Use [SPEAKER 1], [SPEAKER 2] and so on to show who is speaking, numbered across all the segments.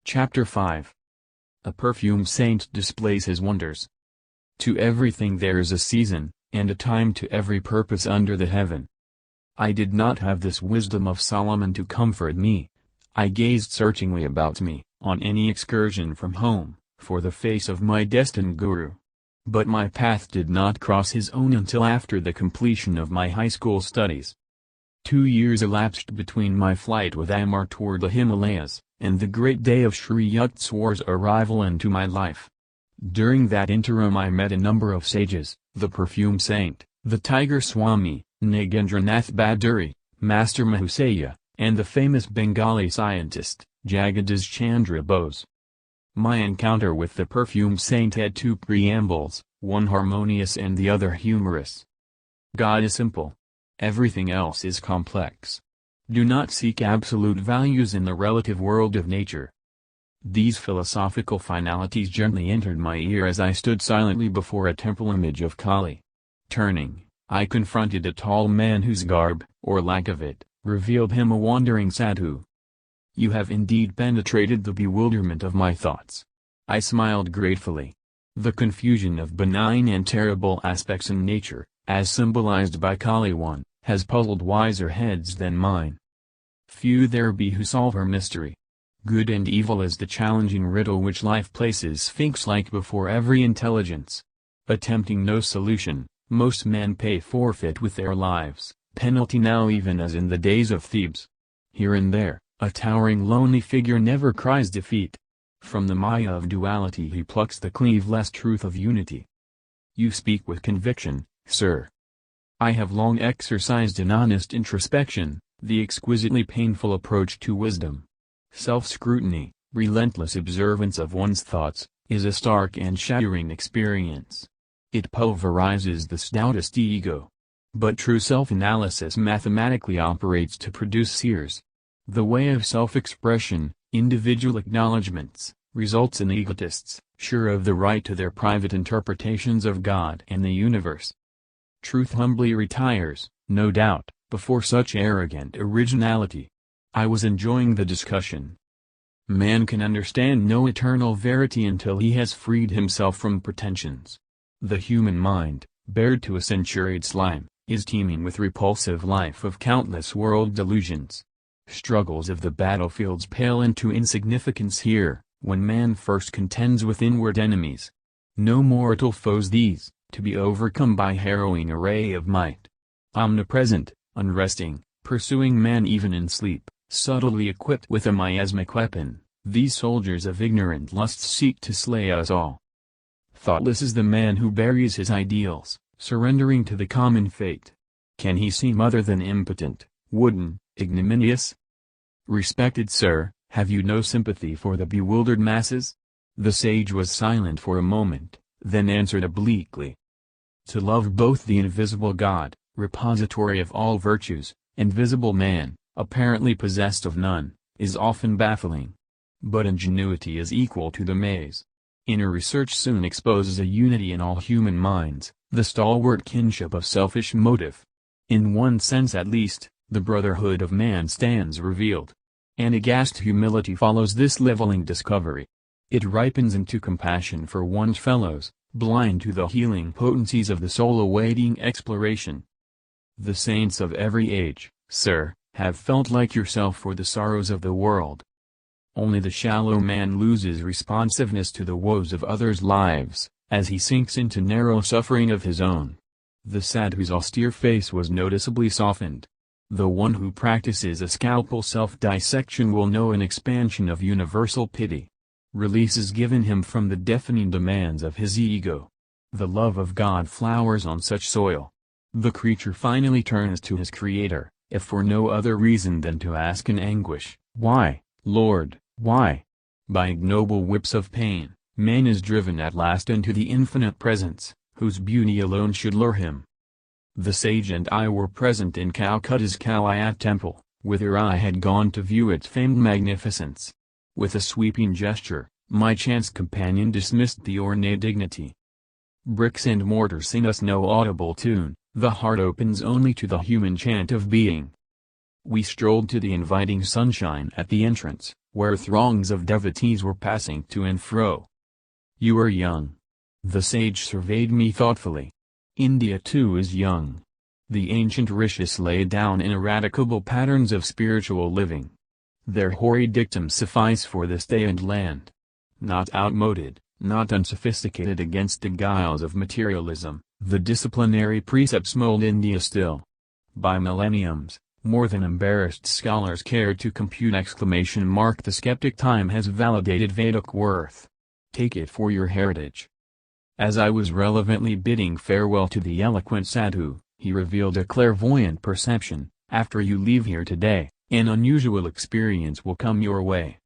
[SPEAKER 1] Chapter 5. A perfume saint displays his wonders. To everything there is a season, and a time to every purpose under the heaven. I did not have this wisdom of Solomon to comfort me. I gazed searchingly about me, on any excursion from home, for the face of my destined guru. But my path did not cross his own until after the completion of my high school studies. 2 years elapsed between my flight with Amar toward the Himalayas, and the great day of Sri Yukteswar's arrival into my life. During that interim I met a number of sages, the perfume saint, the tiger Swami, Nagendranath Baduri, Master Mahusaya, and the famous Bengali scientist, Jagadish Chandra Bose. My encounter with the perfume saint had 2 preambles, one harmonious and the other humorous. God is simple. Everything else is complex. Do not seek absolute values in the relative world of nature. These philosophical finalities gently entered my ear as I stood silently before a temple image of Kali. Turning, I confronted a tall man whose garb, or lack of it, revealed him a wandering sadhu. You have indeed penetrated the bewilderment of my thoughts. I smiled gratefully. The confusion of benign and terrible aspects in nature, as symbolized by Kali One, has puzzled wiser heads than mine. Few there be who solve her mystery. Good and evil is the challenging riddle which life places sphinx-like before every intelligence. Attempting no solution, most men pay forfeit with their lives, penalty now even as in the days of Thebes. Here and there, a towering lonely figure never cries defeat. From the maya of duality he plucks the cleaveless truth of unity. You speak with conviction, sir. I have long exercised an honest introspection, the exquisitely painful approach to wisdom. Self-scrutiny, relentless observance of one's thoughts, is a stark and shattering experience. It pulverizes the stoutest ego. But true self-analysis mathematically operates to produce seers. The way of self-expression, individual acknowledgments, results in egotists, sure of the right to their private interpretations of God and the universe. Truth humbly retires, no doubt, before such arrogant originality. I was enjoying the discussion. Man can understand no eternal verity until he has freed himself from pretensions. The human mind, bared to a centuried slime, is teeming with repulsive life of countless world delusions. Struggles of the battlefields pale into insignificance here, when man first contends with inward enemies. No mortal foes these, to be overcome by harrowing array of might. Omnipresent, unresting, pursuing man even in sleep, subtly equipped with a miasmic weapon, these soldiers of ignorant lusts seek to slay us all. Thoughtless is the man who buries his ideals, surrendering to the common fate. Can he seem other than impotent, wooden, ignominious? Respected sir, have you no sympathy for the bewildered masses? The sage was silent for a moment, then answered obliquely. To love both the invisible God, repository of all virtues, and visible man, apparently possessed of none, is often baffling. But ingenuity is equal to the maze. Inner research soon exposes a unity in all human minds, the stalwart kinship of selfish motive. In one sense at least, the brotherhood of man stands revealed. An aghast humility follows this leveling discovery. It ripens into compassion for one's fellows, blind to the healing potencies of the soul awaiting exploration. The saints of every age, sir, have felt like yourself for the sorrows of the world. Only the shallow man loses responsiveness to the woes of others' lives, as he sinks into narrow suffering of his own. The sadhu's austere face was noticeably softened. The one who practices a scalpel self-dissection will know an expansion of universal pity. Release is given him from the deafening demands of his ego. The love of God flowers on such soil. The creature finally turns to his Creator, if for no other reason than to ask in anguish, "Why, Lord, why?" By ignoble whips of pain, man is driven at last into the infinite presence, whose beauty alone should lure him. The sage and I were present in Calcutta's Kalayat temple, whither I had gone to view its famed magnificence. With a sweeping gesture, my chance companion dismissed the ornate dignity. Bricks and mortar sing us no audible tune, the heart opens only to the human chant of being. We strolled to the inviting sunshine at the entrance, where throngs of devotees were passing to and fro. You are young. The sage surveyed me thoughtfully. India too is young. The ancient rishis laid down ineradicable patterns of spiritual living. Their hoary dictums suffice for this day and land. Not outmoded, not unsophisticated against the guiles of materialism, the disciplinary precepts mold India still. By millenniums, more than embarrassed scholars care to compute! The skeptic time has validated Vedic worth. Take it for your heritage. As I was relevantly bidding farewell to the eloquent sadhu, he revealed a clairvoyant perception: after you leave here today, an unusual experience will come your way.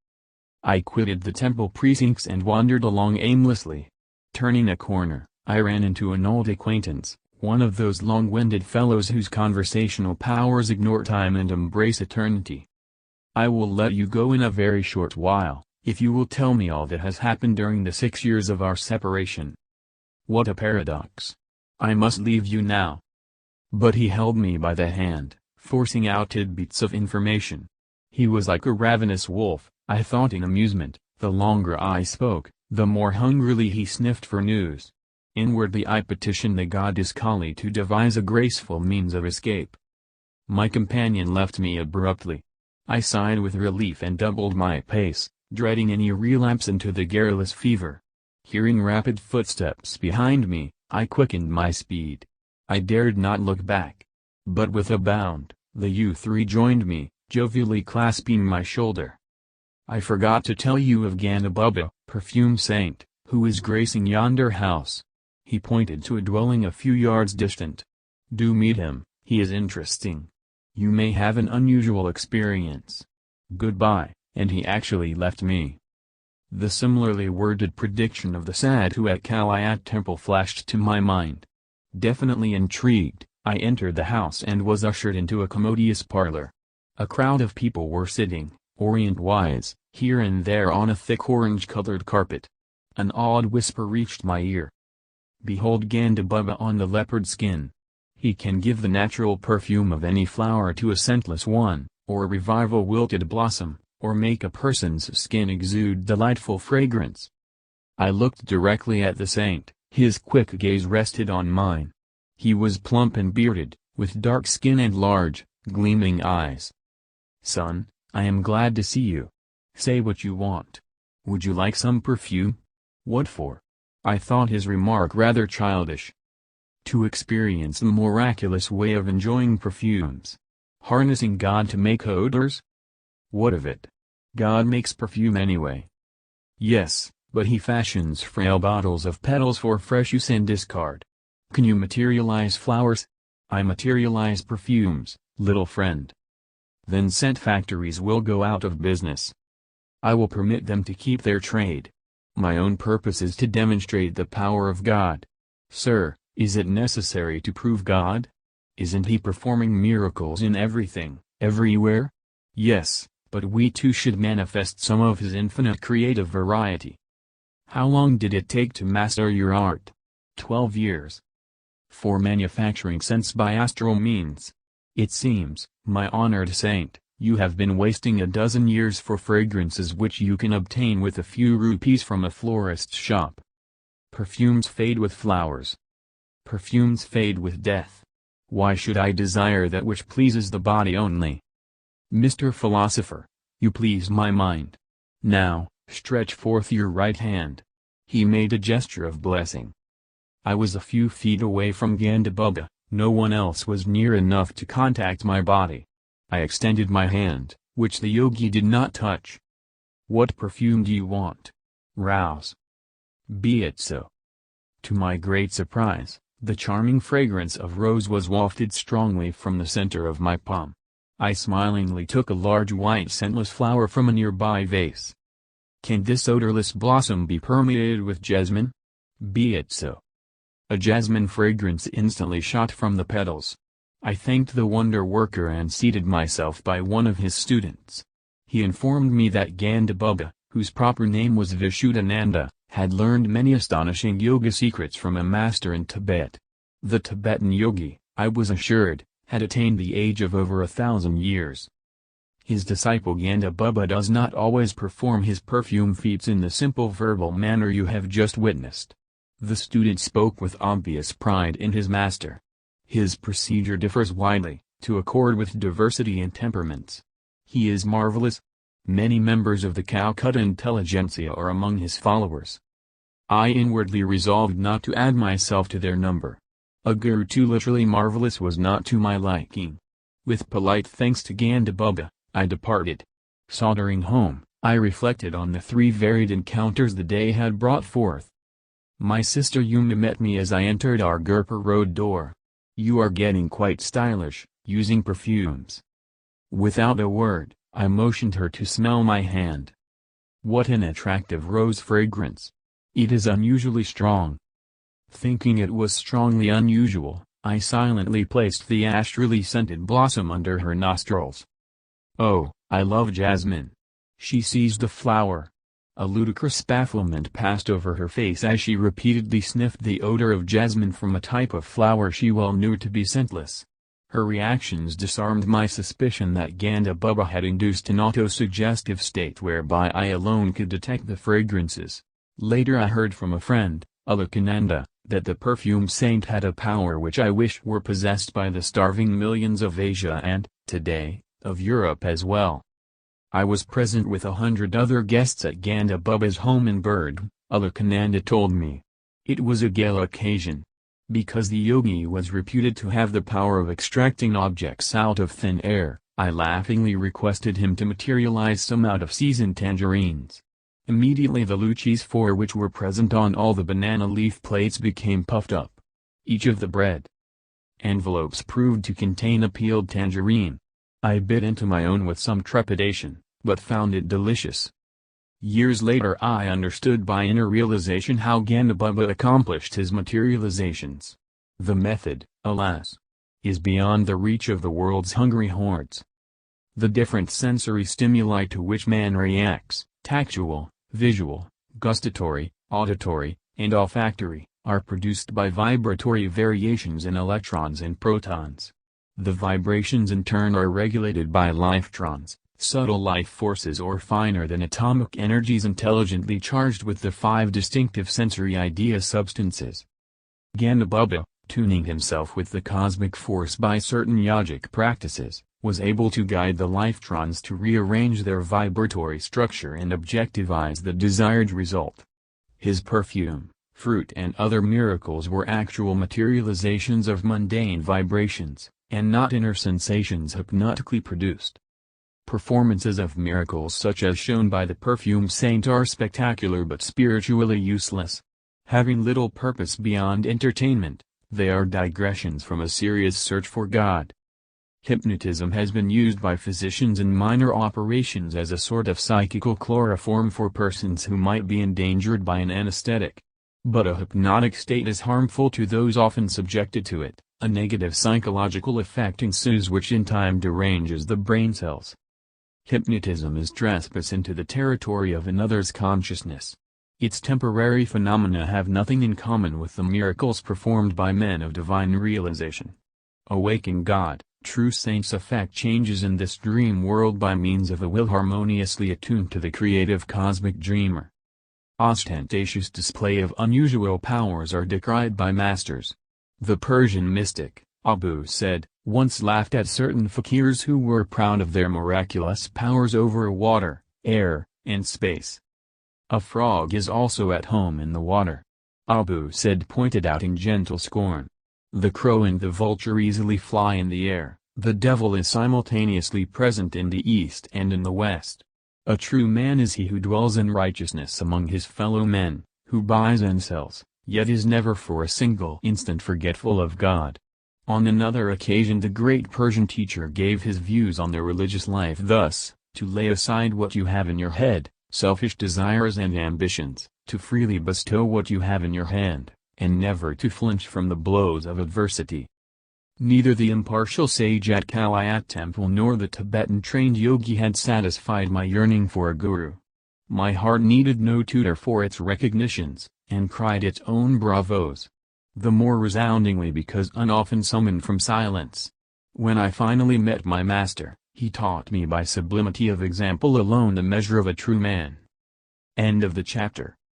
[SPEAKER 1] I quitted the temple precincts and wandered along aimlessly. Turning a corner, I ran into an old acquaintance, one of those long-winded fellows whose conversational powers ignore time and embrace eternity. I will let you go in a very short while, if you will tell me all that has happened during the 6 years of our separation. What a paradox! I must leave you now. But he held me by the hand, forcing out tidbits of information. He was like a ravenous wolf, I thought in amusement. The longer I spoke, the more hungrily he sniffed for news. Inwardly I petitioned the goddess Kali to devise a graceful means of escape. My companion left me abruptly. I sighed with relief and doubled my pace, dreading any relapse into the garrulous fever. Hearing rapid footsteps behind me, I quickened my speed. I dared not look back. But with a bound, the youth rejoined me, jovially clasping my shoulder. I forgot to tell you of Gandabubba, perfume saint, who is gracing yonder house. He pointed to a dwelling a few yards distant. Do meet him, he is interesting. You may have an unusual experience. Goodbye, and he actually left me. The similarly worded prediction of the sadhu at Kalayat temple flashed to my mind. Definitely intrigued, I entered the house and was ushered into a commodious parlor. A crowd of people were sitting, orient-wise, here and there on a thick orange-colored carpet. An odd whisper reached my ear. Behold Gandabubba on the leopard skin. He can give the natural perfume of any flower to a scentless one, or revive a wilted blossom, or make a person's skin exude delightful fragrance. I looked directly at the saint, his quick gaze rested on mine. He was plump and bearded, with dark skin and large, gleaming eyes. Son, I am glad to see you. Say what you want. Would you like some perfume? What for? I thought his remark rather childish. To experience the miraculous way of enjoying perfumes. Harnessing God to make odors? What of it? God makes perfume anyway. Yes, but he fashions frail bottles of petals for fresh use and discard. Can you materialize flowers? I materialize perfumes, little friend. Then scent factories will go out of business. I will permit them to keep their trade. My own purpose is to demonstrate the power of God. Sir, is it necessary to prove God? Isn't he performing miracles in everything, everywhere? Yes, but we too should manifest some of his infinite creative variety. How long did it take to master your art? 12 years. For manufacturing scents by astral means. It seems, my honored saint, you have been wasting a dozen years for fragrances which you can obtain with a few rupees from a florist's shop. Perfumes fade with flowers. Perfumes fade with death. Why should I desire that which pleases the body only? Mr. Philosopher, you please my mind. Now, stretch forth your right hand. He made a gesture of blessing. I was a few feet away from Gandabubba, no one else was near enough to contact my body. I extended my hand, which the yogi did not touch. What perfume do you want? Rouse. Be it so. To my great surprise, the charming fragrance of rose was wafted strongly from the center of my palm. I smilingly took a large white scentless flower from a nearby vase. Can this odorless blossom be permeated with jasmine? Be it so. A jasmine fragrance instantly shot from the petals. I thanked the wonder worker and seated myself by one of his students. He informed me that Gandabubba, whose proper name was Vishuddhananda, had learned many astonishing yoga secrets from a master in Tibet. The Tibetan yogi, I was assured, had attained the age of over 1,000 years. His disciple Gandabubba does not always perform his perfume feats in the simple verbal manner you have just witnessed. The student spoke with obvious pride in his master. His procedure differs widely, to accord with diversity in temperaments. He is marvelous. Many members of the Calcutta intelligentsia are among his followers. I inwardly resolved not to add myself to their number. A guru too literally marvelous was not to my liking. With polite thanks to Gandabubba, I departed. Sauntering home, I reflected on the 3 varied encounters the day had brought forth. My sister Yuma met me as I entered our Gurpur road door. "You are getting quite stylish, using perfumes." Without a word, I motioned her to smell my hand. What an attractive rose fragrance! It is unusually strong. Thinking it was strongly unusual, I silently placed the astrally scented blossom under her nostrils. "Oh, I love jasmine." She seized the flower. A ludicrous bafflement passed over her face as she repeatedly sniffed the odor of jasmine from a type of flower she well knew to be scentless. Her reactions disarmed my suspicion that Gandabubba had induced an auto-suggestive state whereby I alone could detect the fragrances. Later I heard from a friend, Alakananda, that the perfume saint had a power which I wish were possessed by the starving millions of Asia and, today, of Europe as well. I was present with 100 other guests at Gandabubba's home in Bird, Alakananda told me. It was a gala occasion. Because the yogi was reputed to have the power of extracting objects out of thin air, I laughingly requested him to materialize some out-of-season tangerines. Immediately the luchis 4 which were present on all the banana leaf plates became puffed up. Each of the bread envelopes proved to contain a peeled tangerine. I bit into my own with some trepidation, but found it delicious. Years later I understood by inner realization how Gandabubba accomplished his materializations. The method, alas, is beyond the reach of the world's hungry hordes. The different sensory stimuli to which man reacts, tactual, visual, gustatory, auditory, and olfactory, are produced by vibratory variations in electrons and protons. The vibrations in turn are regulated by lifetrons, subtle life forces or finer than atomic energies intelligently charged with the 5 distinctive sensory idea substances. Gandabubba, tuning himself with the cosmic force by certain yogic practices, was able to guide the lifetrons to rearrange their vibratory structure and objectivize the desired result. His perfume, fruit and other miracles were actual materializations of mundane vibrations, and not inner sensations hypnotically produced. Performances of miracles such as shown by the perfume saint are spectacular but spiritually useless. Having little purpose beyond entertainment, they are digressions from a serious search for God. Hypnotism has been used by physicians in minor operations as a sort of psychical chloroform for persons who might be endangered by an anesthetic. But a hypnotic state is harmful to those often subjected to it. A negative psychological effect ensues which in time deranges the brain cells. Hypnotism is trespass into the territory of another's consciousness. Its temporary phenomena have nothing in common with the miracles performed by men of divine realization. Awakened God, true saints effect changes in this dream world by means of a will harmoniously attuned to the creative cosmic dreamer. Ostentatious display of unusual powers are decried by masters. The Persian mystic, Abu said, once laughed at certain fakirs who were proud of their miraculous powers over water, air, and space. A frog is also at home in the water. Abu said pointed out in gentle scorn. The crow and the vulture easily fly in the air, the devil is simultaneously present in the east and in the west. A true man is he who dwells in righteousness among his fellow men, who buys and sells, yet is never for a single instant forgetful of God. On another occasion the great Persian teacher gave his views on the religious life thus: to lay aside what you have in your head, selfish desires and ambitions, to freely bestow what you have in your hand, and never to flinch from the blows of adversity. Neither the impartial sage at Kalayat temple nor the Tibetan-trained yogi had satisfied my yearning for a guru. My heart needed no tutor for its recognitions, and cried its own bravos. The more resoundingly because unoften summoned from silence. When I finally met my master, He taught me by sublimity of example alone the measure of a true man. End of the chapter.